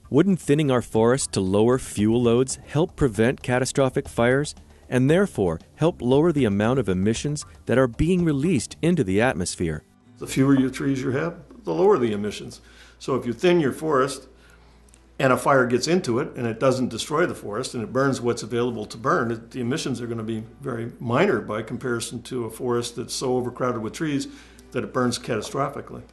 Wouldn't thinning our forests to lower fuel loads help prevent catastrophic fires and therefore help lower the amount of emissions that are being released into the atmosphere? The fewer your trees you have, the lower the emissions. So if you thin your forest and a fire gets into it and it doesn't destroy the forest and it burns what's available to burn, the emissions are going to be very minor by comparison to a forest that's so overcrowded with trees that it burns catastrophically.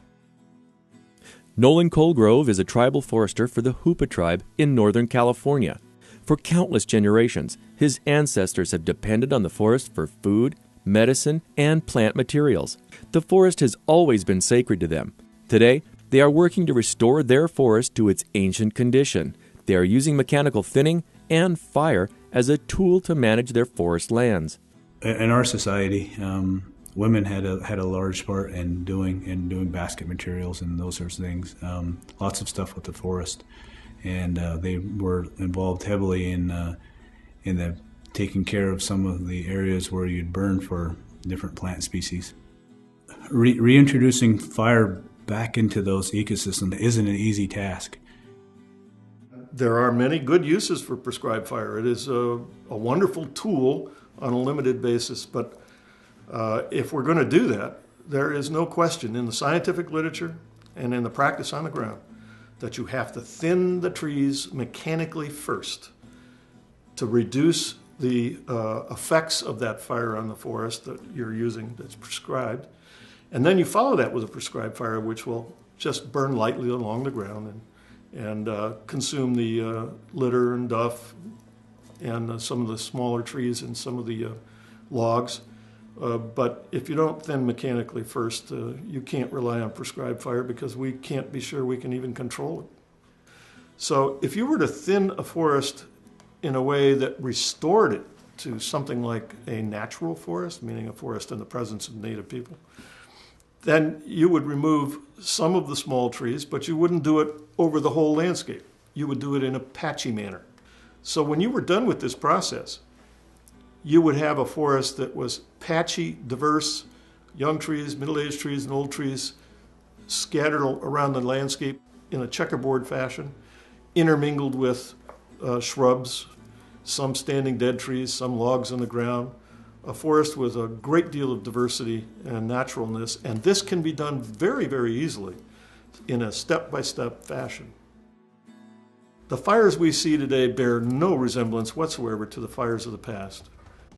Nolan Colgrove is a tribal forester for the Hoopa tribe in Northern California. For countless generations, his ancestors have depended on the forest for food, medicine, and plant materials. The forest has always been sacred to them. Today, they are working to restore their forest to its ancient condition. They are using mechanical thinning and fire as a tool to manage their forest lands. In our society, women had a large part in doing basket materials and those sorts of things. Lots of stuff with the forest, and they were involved heavily in the taking care of some of the areas where you'd burn for different plant species. Reintroducing fire back into those ecosystems isn't an easy task. There are many good uses for prescribed fire. It is a wonderful tool on a limited basis, but if we're going to do that, there is no question in the scientific literature and in the practice on the ground that you have to thin the trees mechanically first to reduce the effects of that fire on the forest that you're using that's prescribed. And then you follow that with a prescribed fire, which will just burn lightly along the ground and consume the litter and duff and some of the smaller trees and some of the logs. But if you don't thin mechanically first, you can't rely on prescribed fire because we can't be sure we can even control it. So if you were to thin a forest in a way that restored it to something like a natural forest, meaning a forest in the presence of native people, then you would remove some of the small trees, but you wouldn't do it over the whole landscape. You would do it in a patchy manner. So when you were done with this process, you would have a forest that was patchy, diverse, young trees, middle-aged trees, and old trees scattered around the landscape in a checkerboard fashion, intermingled with shrubs, some standing dead trees, some logs on the ground, a forest with a great deal of diversity and naturalness, and this can be done very, very easily in a step-by-step fashion. The fires we see today bear no resemblance whatsoever to the fires of the past.